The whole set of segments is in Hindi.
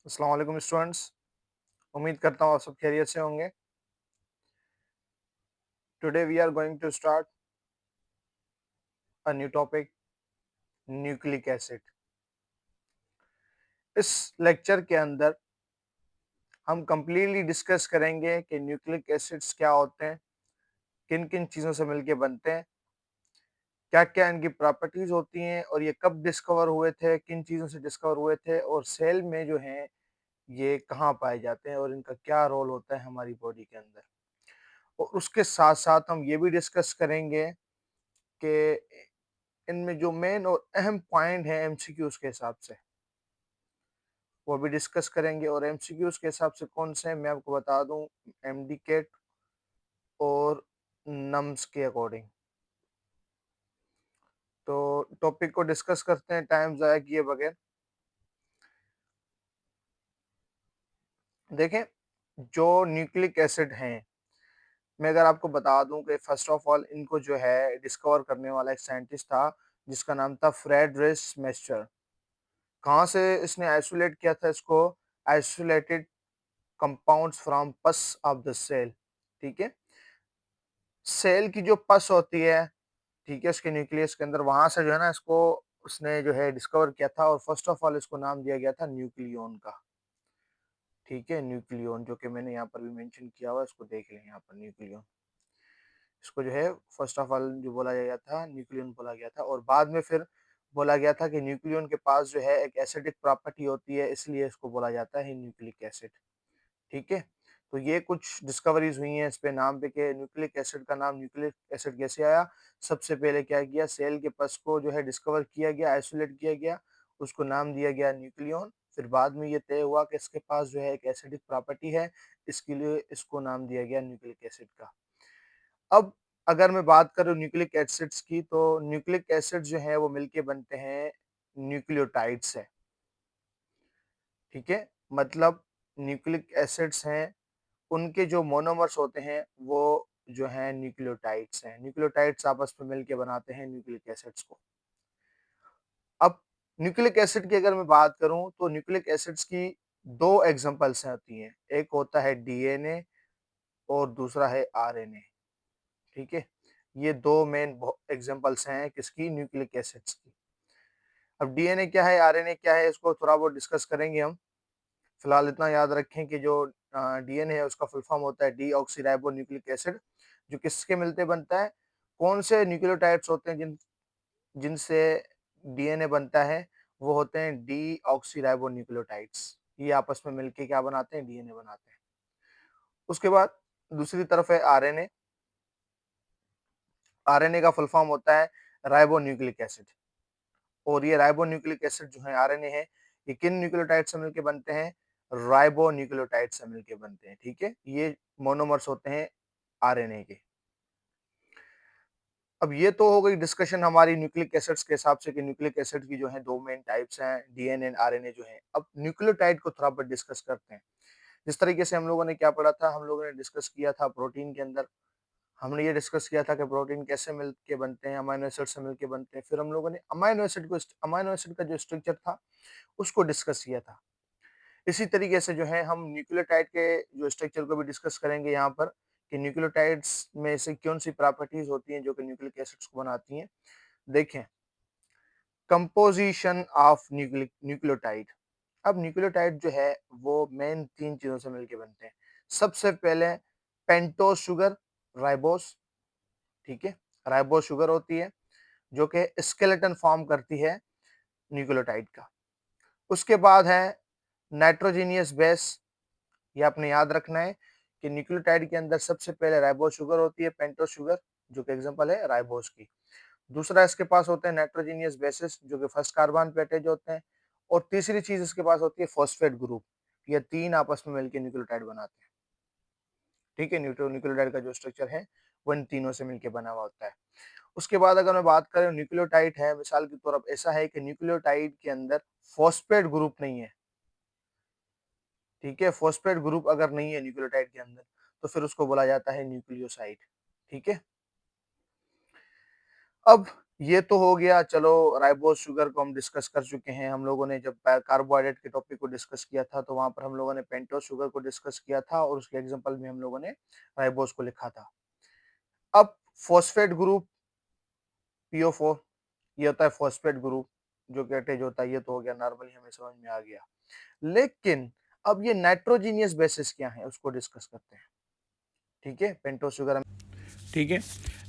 अस्सलाम वालेकुम स्टूडेंट्स। उम्मीद करता हूँ आप सब खैरियत से होंगे। Today we are going to start a new topic, nucleic acid. इस लेक्चर के अंदर हम कंप्लीटली डिस्कस करेंगे कि न्यूक्लिक एसिड्स क्या होते हैं, किन किन चीज़ों से मिलके बनते हैं, क्या क्या इनकी प्रॉपर्टीज होती हैं और ये कब डिस्कवर हुए थे, किन चीज़ों से डिस्कवर हुए थे और सेल में जो हैं ये कहाँ पाए जाते हैं और इनका क्या रोल होता है हमारी बॉडी के अंदर। और उसके साथ साथ हम ये भी डिस्कस करेंगे कि इनमें जो मेन और अहम पॉइंट है एमसीक्यूज के हिसाब से वो भी डिस्कस करेंगे। और एमसीक्यूज के हिसाब से कौन से हैं मैं आपको बता दूं, एमडीकेट और नम्स के अकॉर्डिंग। तो टॉपिक को डिस्कस करते हैं टाइम ज़ाया किए बगैर। देखें, जो न्यूक्लिक एसिड हैं, मैं अगर आपको बता दूं कि फर्स्ट ऑफ ऑल इनको जो है डिस्कवर करने वाला एक साइंटिस्ट था जिसका नाम था फ्रेडरिश मेस्चर। कहाँ से इसने आइसोलेट किया था इसको? आइसोलेटेड कंपाउंड्स फ्रॉम पस ऑफ द सेल। ठीक है, सेल की जो पस होती है, ठीक है, उसके न्यूक्लियस के अंदर, वहां से जो है ना इसको उसने जो है डिस्कवर किया था और फर्स्ट ऑफ ऑल इसको नाम दिया गया था न्यूक्लियोन का। ठीक है, न्यूक्लियोन जो कि मैंने यहाँ पर भी मेंशन किया हुआ है, इसको देख लें यहाँ पर न्यूक्लियोन। इसको जो है फर्स्ट ऑफ ऑल जो बोला गया था न्यूक्लियन बोला गया था और बाद में फिर बोला गया था कि न्यूक्लियन के पास जो है एक एसिडिक प्रॉपर्टी होती है, इसलिए इसको बोला जाता है न्यूक्लिक एसिड। ठीक है, तो ये कुछ डिस्कवरीज हुई हैं इस पे नाम पे कि न्यूक्लिक एसिड का नाम न्यूक्लिक एसिड कैसे आया। सबसे पहले क्या किया, सेल के पस को जो है डिस्कवर किया गया, आइसोलेट किया गया, उसको नाम दिया गया न्यूक्लियन। फिर बाद में ये तय हुआ कि इसके पास जो है एक एसिडिक प्रॉपर्टी है, इसके लिए इसको नाम दिया गया न्यूक्लिक एसिड का। अब अगर मैं बात करूँ न्यूक्लिक एसिड्स की, तो न्यूक्लिक एसिड जो है वो मिलके बनते हैं न्यूक्लियोटाइड से। ठीक है, मतलब न्यूक्लिक एसिड्स हैं, उनके जो मोनोमर्स होते हैं वो जो हैं न्यूक्लियोटाइड्स हैं। न्यूक्लियोटाइड्स आपस में मिलके बनाते हैं न्यूक्लिक एसिड्स को। अब न्यूक्लिक एसिड की अगर मैं बात करूं तो न्यूक्लिक एसिड्स की दो एग्जांपल्स होती हैं, एक होता है डीएनए और दूसरा है आरएनए। ठीक है, ये दो मेन एग्जांपल्स हैं किसकी, न्यूक्लिक एसिड्स की। अब डीएनए क्या है, आरएनए क्या है, इसको थोड़ा बहुत डिस्कस करेंगे हम। फिलहाल इतना याद रखें कि जो डीएनए है उसका फुल फॉर्म होता है डीऑक्सीराइबो न्यूक्लिक एसिड, जो किसके मिलते बनता है, कौन से न्यूक्लियोटाइड्स होते हैं जिनसे डीएनए बनता है, वो होते हैं डीऑक्सीराइबो न्यूक्लियोटाइड्स। ये आपस में मिलके क्या बनाते हैं, डीएनए बनाते हैं। उसके बाद दूसरी तरफ है आरएनए। आरएनए का फुल फॉर्म होता है राइबो न्यूक्लिक एसिड। और ये राइबो न्यूक्लिक एसिड जो है आरएनए है, ये किन न्यूक्लियोटाइड से मिलके बनते हैं, राइबो न्यूक्लियोटाइड से मिलके बनते हैं। ठीक है, ये मोनोमर्स होते हैं आरएनए के। अब ये तो हो गई डिस्कशन हमारी न्यूक्लिक एसिड्स के हिसाब से कि न्यूक्लिक एसिड की जो है दो मेन टाइप्स हैं, डीएनए एंड आरएनए जो है। अब न्यूक्लियोटाइड को थोड़ा बहुत डिस्कस करते हैं। जिस तरीके से हम लोगों ने क्या पढ़ा था, हम लोगों ने डिस्कस किया था प्रोटीन के अंदर, हमने ये डिस्कस किया था कि प्रोटीन कैसे मिलके बनते हैं, अमाइनो एसिड से मिलके बनते हैं। फिर हम लोगों ने अमाइनो एसिड का जो स्ट्रक्चर था उसको डिस्कस किया था। इसी तरीके से जो है हम न्यूक्लियोटाइड के जो स्ट्रक्चर को भी डिस्कस करेंगे यहाँ पर, कि न्यूक्लियोटाइड्स में से कौन सी प्रॉपर्टीज होती हैं जो कि न्यूक्लिक एसिड्स को बनाती हैं। देखें, कंपोजिशन ऑफ न्यूक्लियोटाइड। अब न्यूक्लियोटाइड जो है वो मेन तीन चीजों से मिलके बनते हैं। सबसे पहले पेंटोस शुगर, राइबोस। ठीक है, राइबोस शुगर होती है जो कि स्केलेटन फॉर्म करती है न्यूक्लियोटाइड का। उसके बाद है नाइट्रोजीनियस बेस। ये आपने याद रखना है कि न्यूक्लियोटाइड के अंदर सबसे पहले राइबोस शुगर होती है, पेंटोस शुगर, जो कि एग्जांपल है राइबोस की। दूसरा इसके पास होते हैं नाइट्रोजीनियस बेसिस जो कि फर्स्ट कार्बन पे अटैच होते हैं। और तीसरी चीज इसके पास होती है फॉस्फेट ग्रुप। ये तीन आपस में मिलकर न्यूक्लियोटाइड बनाते हैं। ठीक है, न्यूक्लियोटाइड का जो स्ट्रक्चर है वो इन तीनों से मिलकर बना हुआ होता है। उसके बाद अगर मैं बात करें न्यूक्लियोटाइड है, मिसाल के तौर पर ऐसा है कि न्यूक्लियोटाइड के अंदर फॉस्फेट ग्रुप नहीं है। ठीक है, फॉस्फेट ग्रुप अगर नहीं है न्यूक्लियोटाइड के अंदर तो फिर उसको बोला जाता है न्यूक्लियोसाइड। ठीक है, अब ये तो हो गया, चलो राइबोज शुगर को हम डिस्कस कर चुके हैं। हम लोगों ने जब कार्बोहाइड्रेट के टॉपिक को डिस्कस किया था तो वहाँ पर हम लोगों ने पेंटोज शुगर को डिस्कस किया था और उसके एग्जांपल में हम लोगों ने राइबोज को लिखा था। अब फॉस्फेट ग्रुप PO4, ये होता है फॉस्फेट ग्रुप जो कि अटैच होता है, ये तो हो गया नॉर्मली हमें समझ में आ गया। लेकिन अब ये नाइट्रोजीनियस बेसिस क्या है उसको डिस्कस करते हैं। ठीक है, पेंटोज शुगर। ठीक है,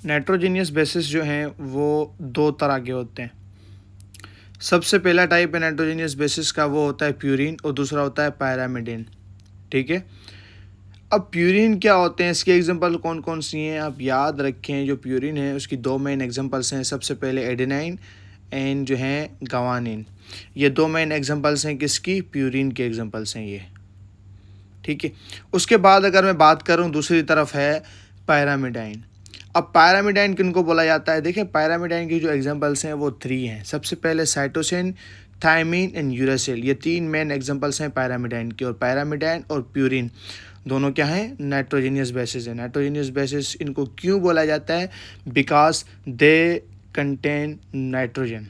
नाइट्रोजीनियस बेसिस जो हैं वो दो तरह के होते हैं। सबसे पहला टाइप है नाइट्रोजीनियस बेसिस का, वो होता है प्यूरिन, और दूसरा होता है पायरामिडिन। ठीक है, अब प्यूरिन क्या होते हैं, इसके एग्जांपल कौन कौन सी हैं आप याद रखें। जो प्यूरिन है उसकी दो मेन एग्जांपल्स हैं। सबसे पहले एडेनाइन एंड जो है गवानिन, ये दो मेन एग्जांपल्स हैं किसकी, प्यूरिन के एग्जांपल्स हैं ये। ठीक है, उसके बाद अगर मैं बात करूं दूसरी तरफ है पायरामिडाइन। अब पायरामिडाइन किनको बोला जाता है, देखिए पायरामिडाइन की जो एग्जांपल्स हैं वो 3 हैं। सबसे पहले साइटोसिन, थायमीन एंड यूरासिल, ये 3 मेन एग्जांपल्स हैं पायरामिडाइन के। और पायरामिडाइन और प्यूरिन दोनों क्या हैं, नाइट्रोजीनियस बेसिस है। नाइट्रोजीनियस बेसिस इनको क्यों बोला जाता है, बिकॉज दे कंटेन नाइट्रोजन,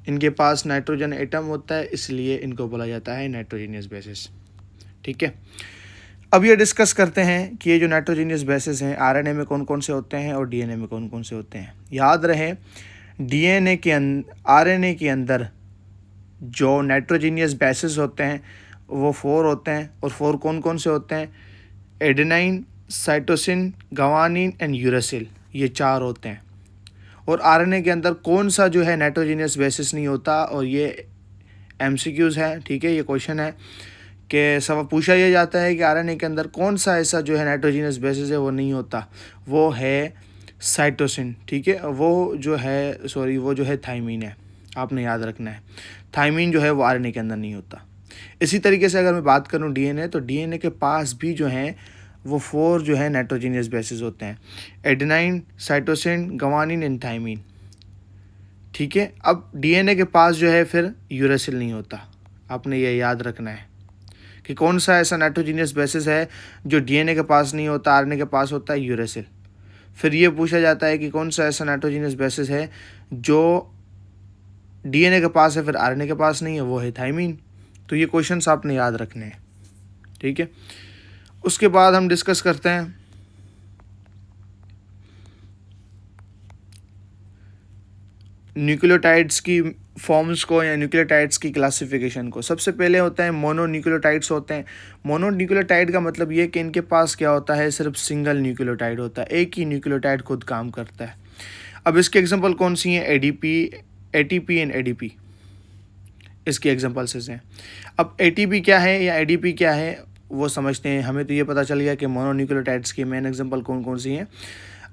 इनके पास नाइट्रोजन एटम होता है, इसलिए इनको बोला जाता है नाइट्रोजीनियस बेसिस। ठीक है, अब ये डिस्कस करते हैं कि ये जो नाइट्रोजीनियस बेसिस हैं आरएनए में कौन कौन से होते हैं और डीएनए में कौन कौन से होते हैं। याद रहे डीएनए के आरएनए के अंदर जो नाइट्रोजीनियस बेसिस होते हैं वो 4 होते हैं। और 4 कौन कौन से होते हैं, एडेनाइन, साइटोसिन, गवानिन एंड यूरासिल, ये 4 होते हैं। और आरएनए के अंदर कौन सा जो है नाइट्रोजीनियस बेसिस नहीं होता, और ये एमसीक्यूज़ है। ठीक है, ये क्वेश्चन है कि सब पूछा यह जाता है कि आरएनए के अंदर कौन सा ऐसा जो है नाइट्रोजीनियस बेसिस है वो नहीं होता, वो है साइटोसिन। ठीक है, वो जो है थायमीन है, आपने याद रखना है। थायमीन जो है वो आरएनए के अंदर नहीं होता। इसी तरीके से अगर मैं बात करूं डीएनए, तो डीएनए के पास भी जो है वो 4 जो है नाइट्रोजीनियस बेसिस होते हैं, एडेनाइन, साइटोसिन, गवानिन एंड थायमीन। ठीक है, अब डीएनए के पास जो है फिर यूरासिल नहीं होता। आपने ये याद रखना है कि कौन सा ऐसा नाइट्रोजीनियस बेसिस है जो डीएनए के पास नहीं होता, आरएनए के पास होता है, यूरासिल। फिर ये पूछा जाता है कि कौन सा ऐसा नाइट्रोजीनियस बेसिस है जो डीएनए के पास है फिर आरएनए के पास नहीं है, वो है थायमीन। तो ये क्वेश्चंस आपने याद रखने हैं। ठीक है, उसके बाद हम डिस्कस करते हैं न्यूक्लियोटाइड्स की फॉर्म्स को या न्यूक्लियोटाइड्स की क्लासिफिकेशन को। सबसे पहले होता है मोनोन्यूक्लियोटाइड्स होते हैं। मोनोन्यूक्लियोटाइड का मतलब ये कि इनके पास क्या होता है, सिर्फ सिंगल न्यूक्लियोटाइड होता है, एक ही न्यूक्लियोटाइड खुद काम करता है। अब इसके एग्जांपल कौन सी हैं, एडीपी, एटीपी एंड एडीपी, इसके एग्जांपल्स हैं। अब एटीपी क्या है या एडीपी क्या है वो समझते हैं। हमें तो ये पता चल गया कि मोनोन्यूक्लियोटाइड्स की मेन एग्जांपल कौन कौन सी हैं।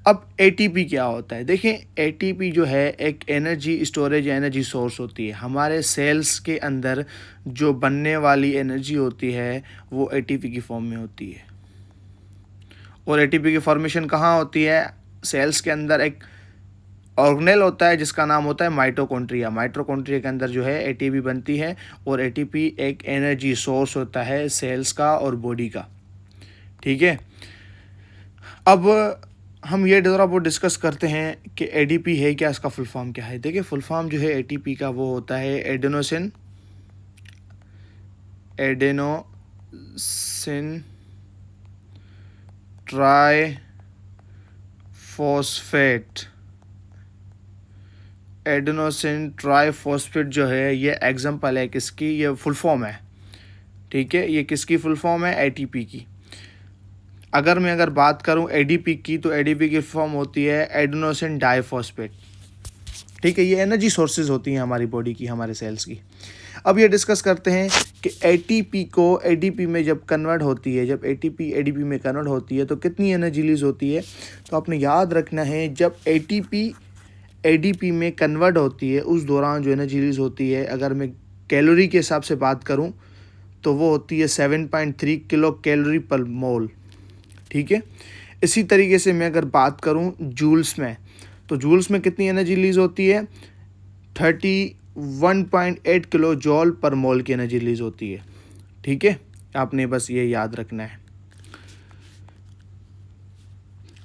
अब एटीपी क्या होता है, देखिए एटीपी जो है एक एनर्जी स्टोरेज, एनर्जी सोर्स होती है। हमारे सेल्स के अंदर जो बनने वाली एनर्जी होती है वो एटीपी की फॉर्म में होती है। और एटीपी की फॉर्मेशन कहाँ होती है, सेल्स के अंदर एक ऑर्गेनेल होता है जिसका नाम होता है माइटोकॉन्ड्रिया। माइटोकॉन्ड्रिया के अंदर जो है एटीपी बनती है, और एटीपी एक एनर्जी सोर्स होता है सेल्स का और बॉडी का। ठीक है, अब हम ये ज़रा वो डिस्कस करते हैं कि एडीपी है क्या, इसका फुल फॉर्म क्या है। देखिए फुल फॉर्म जो है एटीपी का वो होता है एडेनोसिन ट्राईफॉस्फेट। एडेनोसिन ट्राईफॉस्फेट जो है ये एग्जांपल है किसकी, ये फुल फॉर्म है। ठीक है, ये किसकी फुल फॉर्म है, एटीपी की। अगर बात करूं एडीपी की, तो एडीपी की फॉर्म होती है एडेनोसिन डाइफॉस्फेट। ठीक है, ये एनर्जी सोर्सेज होती हैं हमारी बॉडी की, हमारे सेल्स की। अब ये डिस्कस करते हैं कि एटीपी को एडीपी में जब कन्वर्ट होती है, जब एटीपी एडीपी में कन्वर्ट होती है तो कितनी एनर्जी रिलीज होती है। तो आपने याद रखना है जब एटीपी एडीपी में कन्वर्ट होती है उस दौरान जो एनर्जी रिलीज होती है, अगर मैं कैलोरी के हिसाब से बात करूं तो वो होती है 7.3 किलो कैलोरी पर मोल। ठीक है, इसी तरीके से मैं अगर बात करूं जूल्स में, तो जूल्स में कितनी एनर्जी रिलीज होती है, 31.8 किलो जॉल पर मोल की एनर्जी रिलीज होती है। ठीक है, आपने बस ये याद रखना है।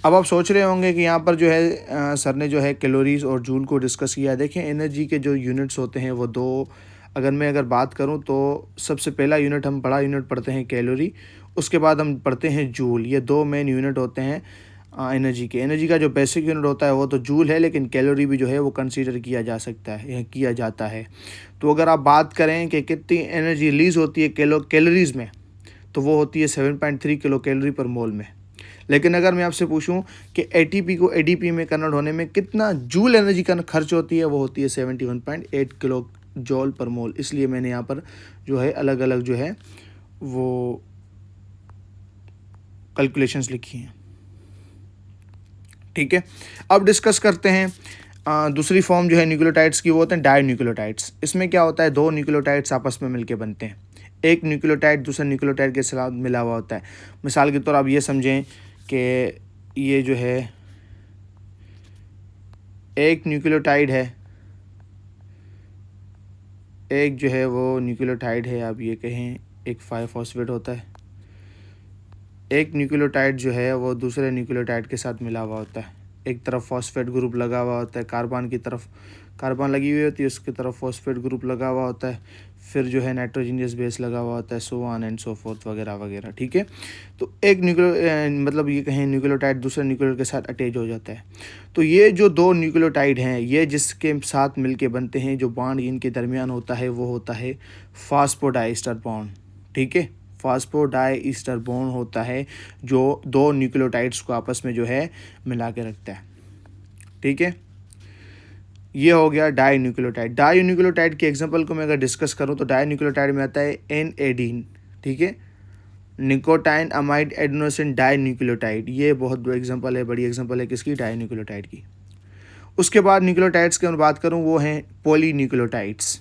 अब आप सोच रहे होंगे कि यहाँ पर जो है सर ने जो है कैलोरीज और जूल को डिस्कस किया है। देखिए एनर्जी के जो यूनिट्स होते हैं वो दो, अगर बात करूँ तो सबसे पहला यूनिट हम बड़ा यूनिट पढ़ते हैं कैलोरी, उसके बाद हम पढ़ते हैं जूल। ये दो मेन यूनिट होते हैं एनर्जी के। एनर्जी का जो बेसिक यूनिट होता है वो तो जूल है, लेकिन कैलोरी भी जो है वो कंसीडर किया जा सकता है या किया जाता है। तो अगर आप बात करें कि कितनी एनर्जी रिलीज़ होती है कैलोरीज़ में, तो वो होती है 7.3 किलो कैलोरी पर मोल में। लेकिन अगर मैं आपसे पूछूं कि एटीपी को एडीपी में कन्वर्ट होने में कितना जूल एनर्जी का खर्च होती है, वो होती है 71.8 किलो जॉल पर मोल। इसलिए मैंने यहाँ पर जो है अलग अलग जो है वो कैलकुलेशंस लिखी हैं। ठीक है, अब डिस्कस करते हैं दूसरी फॉर्म जो है न्यूक्लियोटाइड्स की, वो होते हैं डाइन्यूक्लियोटाइड्स। इसमें क्या होता है, दो न्यूक्लियोटाइड्स आपस में मिलकर बनते हैं। एक न्यूक्लियोटाइड दूसरे न्यूक्लियोटाइड के साथ मिला हुआ होता है। मिसाल के तौर आप ये समझें कि ये जो है एक न्यूक्लियोटाइड है, एक जो है वो न्यूक्लियोटाइड है, आप ये कहें एक 5-फॉस्फेट होता है। एक न्यूक्लियोटाइड जो है वो दूसरे न्यूक्लियोटाइड के साथ मिला हुआ होता है। एक तरफ फॉस्फेट ग्रुप लगा हुआ होता है, कार्बन की तरफ कार्बन लगी हुई होती है, उसकी तरफ फॉस्फेट ग्रुप लगा हुआ होता है, फिर जो है नाइट्रोजनियस बेस लगा हुआ होता है, so on and so fourth वगैरह वगैरह। ठीक है, तो एक मतलब ये कहें न्यूक्लियोटाइड दूसरे न्यूक्लियोटाइड के साथ अटैच हो जाता है। तो ये जो दो न्यूक्लियोटाइड हैं, ये जिसके साथ मिलके बनते हैं, जो बॉन्ड इनके दरमियान होता है वो होता है फास्फोडाइस्टर बॉन्ड। ठीक है, फास्फोडाइस्टर बॉन्ड होता है जो दो न्यूक्लियोटाइड्स को आपस में जो है मिला के रखता है। ठीक है, ये हो गया डाई न्यूक्लियोटाइड। डाई न्यूक्लियोटाइड के एग्जांपल को मैं अगर डिस्कस करूं तो डाई न्यूक्लियोटाइड में आता है एन एडीन। ठीक है, nicotinamide adenosine dinucleotide, ये बहुत एग्जांपल है, बड़ी एग्जांपल है किसकी, डाई न्यूक्लियोटाइड की। उसके बाद न्यूक्लियोटाइड्स की मैं बात करूँ वो हैं पॉली न्यूक्लियोटाइड्स।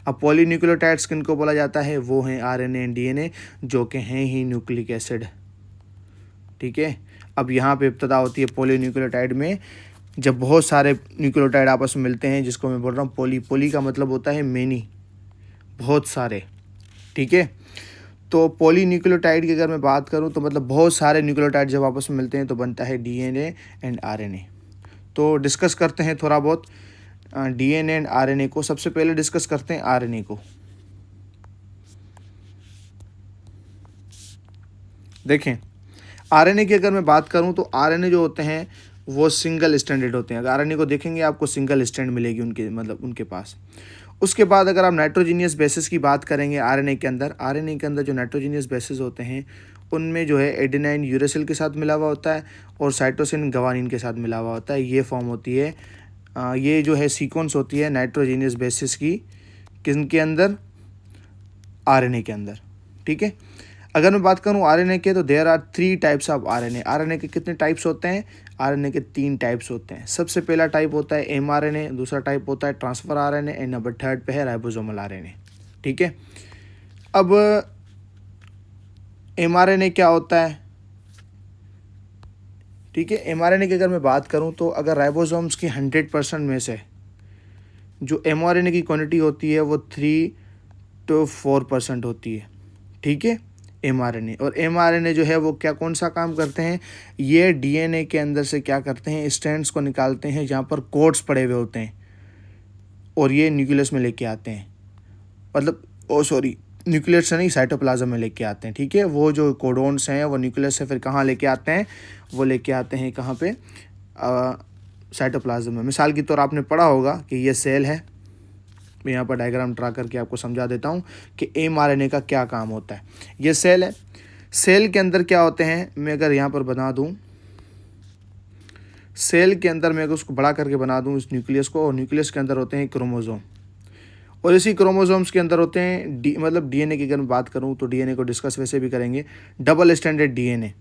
अब पॉली न्यूक्लियोटाइड्स किनको बोला जाता है, वो हैं आरएनए एंड डीएनए, जो कि हैं ही न्यूक्लिक एसिड। ठीक है, अब यहाँ पे इब्तदा होती है पॉली न्यूक्लियोटाइड में, जब बहुत सारे न्यूक्लियोटाइड आपस में मिलते हैं, जिसको मैं बोल रहा हूँ पॉली। पॉली का मतलब होता है मेनी, बहुत सारे। ठीक है, तो पॉली न्यूक्लियोटाइड की अगर मैं बात करूँ तो मतलब बहुत सारे न्यूक्लियोटाइड जब आपस में मिलते हैं तो बनता है डीएनए एंड आरएनए। तो डिस्कस करते हैं थोड़ा बहुत डीएनए एंड आरएनए को। सबसे पहले डिस्कस करते हैं आरएनए को। देखें, आरएनए की अगर मैं बात करूं तो आरएनए जो होते हैं वो सिंगल स्टैंडर्ड होते हैं। अगर आरएनए को देखेंगे आपको सिंगल स्टैंड मिलेगी उनके, मतलब उनके पास। उसके बाद अगर आप नाइट्रोजीनियस बेसिस की बात करेंगे आरएनए के अंदर, आरएनए के अंदर जो नाइट्रोजीनियस बेसिस होते हैं उनमें जो है एडेनाइन यूरेसिल के साथ मिला हुआ होता है और साइटोसिन गवानीन के साथ मिला हुआ होता है। ये फॉर्म होती है ये जो है सीक्वेंस होती है नाइट्रोजीनियस बेसिस की, किनके अंदर, आरएनए के अंदर। ठीक है, अगर मैं बात करूं आरएनए के तो there are 3 types of RNA. RNA के कितने टाइप्स होते हैं, आरएनए के 3 टाइप्स होते हैं। सबसे पहला टाइप होता है एमआरएनए, दूसरा टाइप होता है ट्रांसफर आरएनए एंड नंबर 3 पे है राइबोसोमल आरएनए। ठीक है, अब एमआरएनए क्या होता है। ठीक है, एमआरएनए की अगर मैं बात करूं तो अगर राइबोसोम्स की 100% में से जो एमआरएनए की क्वांटिटी होती है वो 3 to 4% होती है। ठीक है, एमआरएनए। और एमआरएनए जो है वो क्या, कौन सा काम करते हैं, ये डीएनए के अंदर से क्या करते हैं, स्ट्रैंड्स को निकालते हैं जहाँ पर कोड्स पड़े हुए होते हैं और ये न्यूक्लियस में लेके आते हैं, मतलब न्यूक्लियस से नहीं, साइटोप्लाज्म में लेके आते हैं। ठीक है, वो जो कोडोन्स हैं वो न्यूक्लियस से फिर कहाँ लेके आते हैं, वो लेके आते हैं कहाँ पे, साइटोप्लाज्म में। मिसाल के तौर आपने पढ़ा होगा कि ये सेल है, मैं यहाँ पर डायग्राम ड्रा करके आपको समझा देता हूँ कि एमआरएनए का क्या काम होता है। ये सेल है, सेल के अंदर क्या होते हैं, मैं अगर यहाँ पर बना दूँ, सेल के अंदर मैं अगर उसको बड़ा करके बना दूँ इस न्यूक्लियस को, और न्यूक्लियस के अंदर होते हैं क्रोमोसोम, और इसी क्रोमोसोम्स के अंदर होते हैं मतलब डीएनए की अगर मैं बात करूँ तो डीएनए को डिस्कस वैसे भी करेंगे, डबल स्टैंडर्ड डीएनए।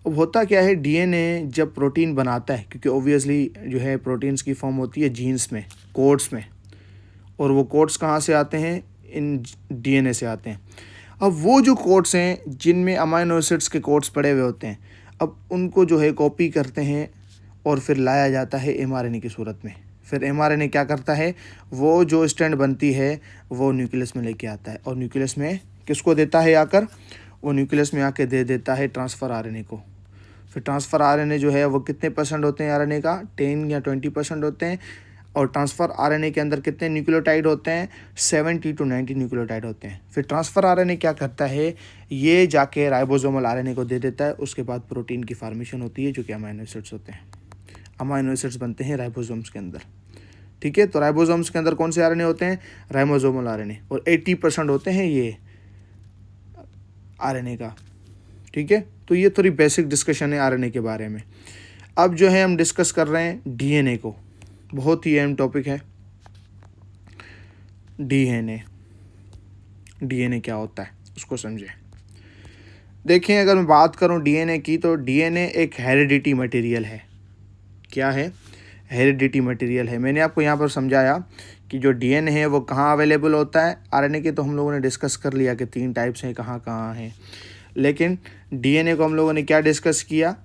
अब होता क्या है, डीएनए जब प्रोटीन बनाता है, क्योंकि ओबियसली जो है प्रोटीन्स की फॉर्म होती है जीन्स में, कोड्स में, और वो कोड्स कहाँ से आते हैं, इन डीएनए से आते हैं। अब वो जो कोड्स हैं जिनमें अमाइनो एसिड्स के कोड्स पड़े हुए होते हैं, अब उनको जो है कॉपी करते हैं और फिर लाया जाता है एमआरएनए की सूरत में। फिर एमआरएनए क्या करता है, वो जो स्ट्रैंड बनती है वो न्यूक्लियस में लेके आता है, और न्यूक्लियस में किसको देता है आकर, वो न्यूक्लियस में आके दे देता है ट्रांसफ़र आरएनए को। फिर ट्रांसफ़र आरएनए जो है वो कितने परसेंट होते हैं आरएनए का, 10 या 20% होते हैं। और ट्रांसफ़र आरएनए के अंदर कितने न्यूक्लियोटाइड होते हैं, 70 टू 90 न्यूक्लियोटाइड होते हैं। फिर ट्रांसफ़र आरएनए क्या करता है, ये जाके राइबोसोमल आरएनए को दे देता है। उसके बाद प्रोटीन की फॉर्मेशन होती है जो कि अमाइनो एसिड्स होते हैं। अमाइनो एसिड्स बनते हैं राइबोसोम्स के अंदर। ठीक है, तो राइबोसोम्स के अंदर कौन से आरएनए होते हैं, राइबोसोमल आरएनए, और 80% होते हैं ये आरएनए का। ठीक है, तो ये थोड़ी बेसिक डिस्कशन है आरएनए के बारे में। अब जो है हम डिस्कस कर रहे हैं डीएनए को, बहुत ही अहम टॉपिक है डीएनए। डीएनए क्या होता है उसको समझें। देखें, अगर मैं बात करूं डीएनए की, तो डीएनए एक हेरिडिटी मटेरियल है। क्या है, हेरिडिटी मटेरियल है। मैंने आपको यहाँ पर समझाया कि जो डीएनए है वो कहाँ अवेलेबल होता है। आरएनए के तो हम लोगों ने डिस्कस कर लिया कि 3 टाइप्स हैं, कहाँ कहाँ हैं। लेकिन डीएनए को हम लोगों ने क्या डिस्कस किया,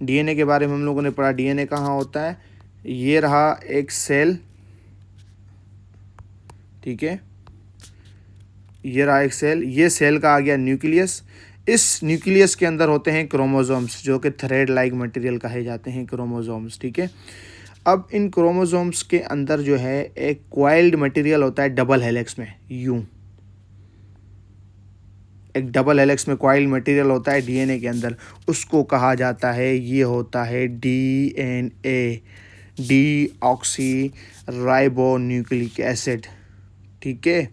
डीएनए के बारे में हम लोगों ने पढ़ा डीएनए कहाँ होता है। ये रहा एक सेल, ठीक है, ये रहा एक सेल, ये सेल का आ गया न्यूक्लियस। इस न्यूक्लियस के अंदर होते हैं क्रोमोसोम्स, जो कि थ्रेड लाइक मटेरियल कहे जाते हैं क्रोमोसोम्स। ठीक है, अब इन क्रोमोसोम्स के अंदर जो है एक क्वाइल्ड मटेरियल होता है डबल हेलिक्स में, यूं एक डबल हेलिक्स में क्वाइल्ड मटेरियल होता है डीएनए के अंदर। उसको कहा जाता है, ये होता है DNA, D oxy ribo nucleic acid. ठीक है,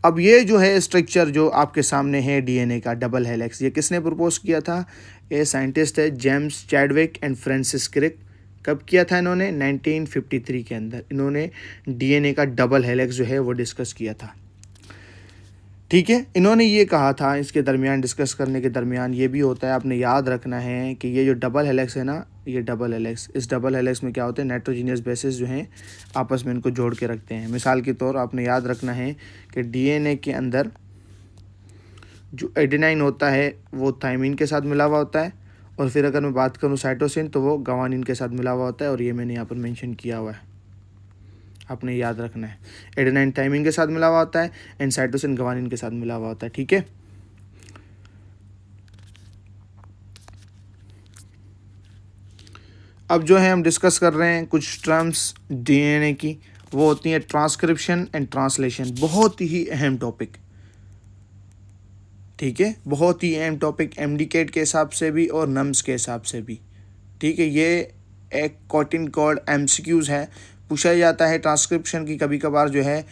अब ये जो है स्ट्रक्चर जो आपके सामने है डीएनए का डबल हेलिक्स, ये किसने प्रपोज किया था, ये साइंटिस्ट है James Chadwick and Francis Crick. कब किया था इन्होंने, 1953 के अंदर इन्होंने डीएनए का डबल हेलिक्स जो है वो डिस्कस किया था। ठीक है, इन्होंने ये कहा था, इसके दरमियान डिस्कस करने के दरमियान ये भी होता है, आपने याद रखना है कि ये जो डबल हेलिक्स है ना, ये डबल हेलिक्स, इस डबल हेलिक्स में क्या होते हैं, नाइट्रोजीनियस बेसिस जो हैं आपस में इनको जोड़ के रखते हैं। मिसाल के तौर आपने याद रखना है कि डीएनए के अंदर जो एडेनाइन होता है वो थायमिन के साथ मिला हुआ होता है, और फिर अगर मैं बात करूँ साइटोसिन तो वो गवानिन के साथ मिला हुआ होता है, और ये मैंने यहाँ पर मेंशन किया हुआ है, आपने याद रखना है। एडेनाइन थायमिन के साथ मिला हुआ होता है एंड साइटोसिन गवानिन के साथ मिला हुआ होता है। ठीक है, अब जो है हम डिस्कस कर रहे हैं कुछ टर्म्स डीएनए की, वो होती है ट्रांसक्रिप्शन एंड ट्रांसलेशन। बहुत ही अहम टॉपिक, ठीक है, बहुत ही अहम टॉपिक, एमडीकेट के हिसाब से भी और नम्स के हिसाब से भी। ठीक है, ये एक कॉटिन कॉर्ड एमसीक्यूज़ है, पूछा जाता है ट्रांसक्रिप्शन की, कभी कभार जो है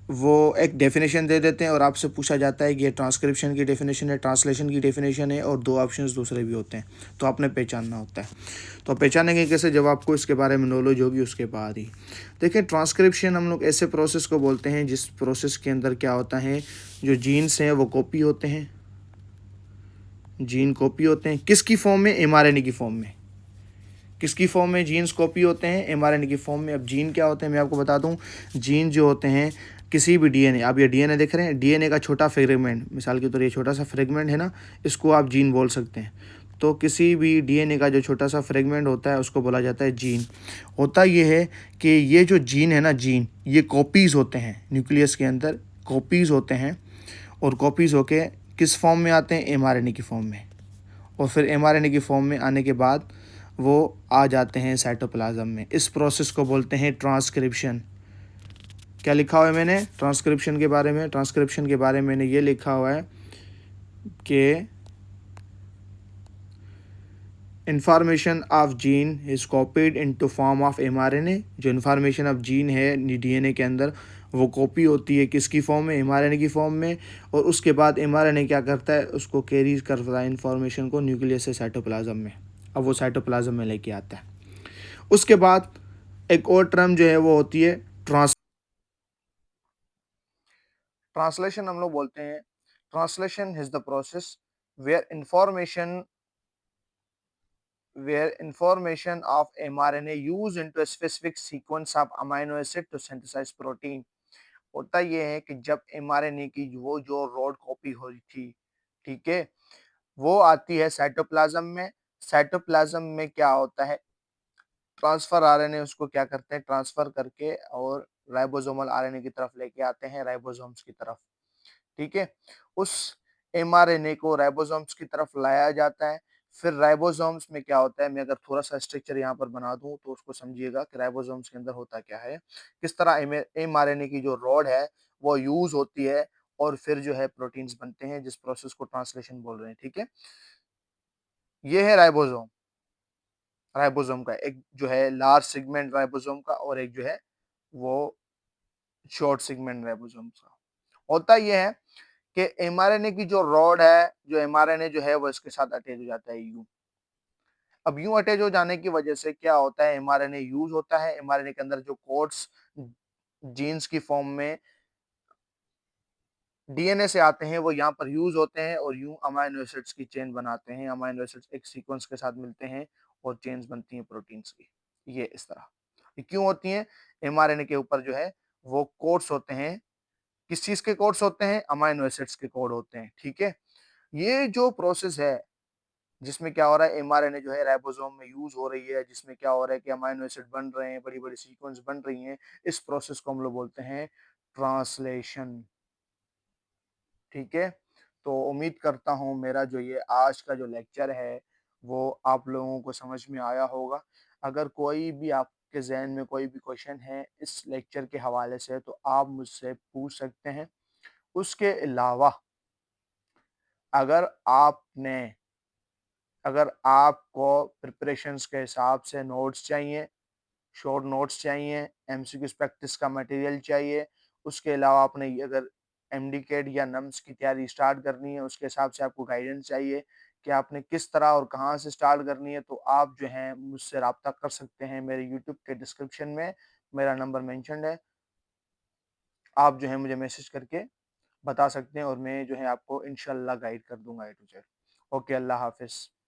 वो एक डेफिनेशन दे देते हैं और आपसे पूछा जाता है कि ये ट्रांसक्रिप्शन की डेफिनेशन है, ट्रांसलेशन की डेफिनेशन है, और 2 ऑप्शंस दूसरे भी होते हैं, तो आपने पहचानना होता है। तो पहचानेंगे कैसे, जब आपको इसके बारे में नॉलेज होगी उसके बाद ही। देखिए, ट्रांसक्रिप्शन हम लोग ऐसे प्रोसेस को बोलते हैं जिस प्रोसेस के अंदर क्या होता है, जो जीन्स हैं वो कॉपी होते हैं, जीन कॉपी होते हैं, किसकी फॉर्म में, एमआरएनए की फॉर्म में। किसकी फॉर्म में जीन्स कॉपी होते हैं, एमआरएनए की फॉर्म में। अब जीन क्या होते हैं मैं आपको बता दूं, जीन जो होते हैं किसी भी डीएनए, आप ये डीएनए देख रहे हैं, डीएनए का छोटा फ्रेगमेंट, मिसाल के तौर ये छोटा सा फ्रेगमेंट है ना, इसको आप जीन बोल सकते हैं। तो किसी भी डीएनए का जो छोटा सा फ्रेगमेंट होता है उसको बोला जाता है जीन। होता ये है कि ये जो जीन है ना, जीन ये कॉपीज़ होते हैं न्यूक्लियस के अंदर, कॉपीज़ होते हैं, और कॉपीज़ होके किस फॉर्म में आते हैं, एमआरएनए की फॉर्म में। और फिर एमआरएनए की फॉर्म में आने के बाद वो आ जाते हैं साइटोप्लाज्म में। इस प्रोसेस को बोलते हैं ट्रांसक्रिप्शन। क्या लिखा हुआ है मैंने ट्रांसक्रिप्शन के बारे में, ट्रांसक्रिप्शन के बारे में मैंने ये लिखा हुआ है कि information of gene is copied into form of mRNA. जो इन्फॉर्मेशन ऑफ जीन है डीएनए के अंदर वो कॉपी होती है किसकी फॉर्म में, एमआरएनए की फॉर्म में, और उसके बाद एमआरएनए क्या करता है, उसको कैरी करता है इन्फॉर्मेशन को न्यूक्लियस से साइटोप्लाज्म में। अब वो साइटोप्लाज्म में लेके आता है। उसके बाद एक और टर्म जो है वो होती है ट्रांसलेशन, हम लोग बोलते हैं। Translation is the process where information of mRNA used into a specific sequence of amino acid to synthesize protein। होता ये है कि जब mRNA की वो जो रॉड कॉपी हुई थी, ठीक है, वो आती है साइटोप्लाज्म में। साइटोप्लाज्म में क्या होता है, ट्रांसफर आरएनए उसको क्या करते हैं, ट्रांसफर करके और राइबोसोमल आरएनए की तरफ लेके आते हैं, राइबोसोम्स की तरफ। ठीक है, उस एमआरएनए को राइबोसोम्स की तरफ लाया जाता है, फिर राइबोसोम्स में क्या होता है, मैं अगर थोड़ा-सा स्ट्रक्चर यहाँ पर बना दूँ तो उसको समझिएगा कि राइबोसोम्स के अंदर होता क्या है। किस तरह एमआरएनए की जो रॉड है वो यूज़ होती है और फिर जो है प्रोटीन्स बनते हैं, जिस प्रोसेस को ट्रांसलेशन बोल रहे हैं, ठीक है? ये है राइबोसोम, राइबोसोम का एक जो है लार्ज सेगमेंट राइबोसोम का और एक जो है वो शॉर्ट सेगमेंट राइबोसोम्स का। होता ये है कि एमआरएनए की जो रॉड है, जो एमआरएनए जो है वो इसके साथ अटैच हो जाता है यूँ। अब यूँ अटैच हो जाने की वजह से क्या होता है, एमआरएनए यूज़ होता है, एमआरएनए के अंदर जो कोड्स जीन्स की फॉर्म में डीएनए से आते हैं वो यहाँ पर यूज़ होते हैं और यूँ अमाइनो एसिड्स की चेन बनाते हैं। अमाइनो एसिड्स एक सीक्वेंस के साथ मिलते हैं और चेन्स बनती हैं प्रोटीन्स की। ये इस तरह। ये क्यों होती हैं? एमआरएनए के ऊपर जो है वो कोड्स होते हैं। किस चीज़ के कोड्स होते हैं? अमाइनो एसिड्स के कोड होते हैं, ठीक है? ये जो प्रोसेस है जिसमें क्या हो रहा है, एमआरएनए जो है राइबोसोम में यूज़ हो रही है, जिसमें क्या हो रहा है कि अमाइनो एसिड बन रहे हैं, बड़ी-बड़ी सीक्वेंस बन रही हैं। इस प्रोसेस को हम लोग बोलते हैं ट्रांसलेशन। ठीक है? तो उम्मीद करता हूँ मेरा जो ये आज का जो लेक्चर है, वो आप लोगों को समझ में आया होगा। अगर कोई भी आपके ज़हन में कोई भी क्वेश्चन है इस लेक्चर के हवाले से तो आप मुझसे पूछ सकते हैं। उसके अलावा अगर आपने अगर आपको प्रिपरेशंस के हिसाब से नोट्स चाहिए, शॉर्ट नोट्स चाहिए, एमसीक्यूज़ प्रैक्टिस का मटेरियल चाहिए। उसके अलावा आपने ये अगर एमडी-कैट या नम्स की तैयारी स्टार्ट करनी है, उसके हिसाब से आपको गाइडेंस चाहिए कि आपने किस तरह और कहाँ से स्टार्ट करनी है, तो आप जो है मुझसे राब्ता कर सकते हैं। मेरे यूट्यूब के डिस्क्रिप्शन में मेरा नंबर मेंशन्ड है। आप जो है मुझे मैसेज करके बता सकते हैं और मैं जो है आपको इंशाअल्लाह गाइड कर दूँगा ए टू जेड। ओके, अल्लाह हाफ़िज़।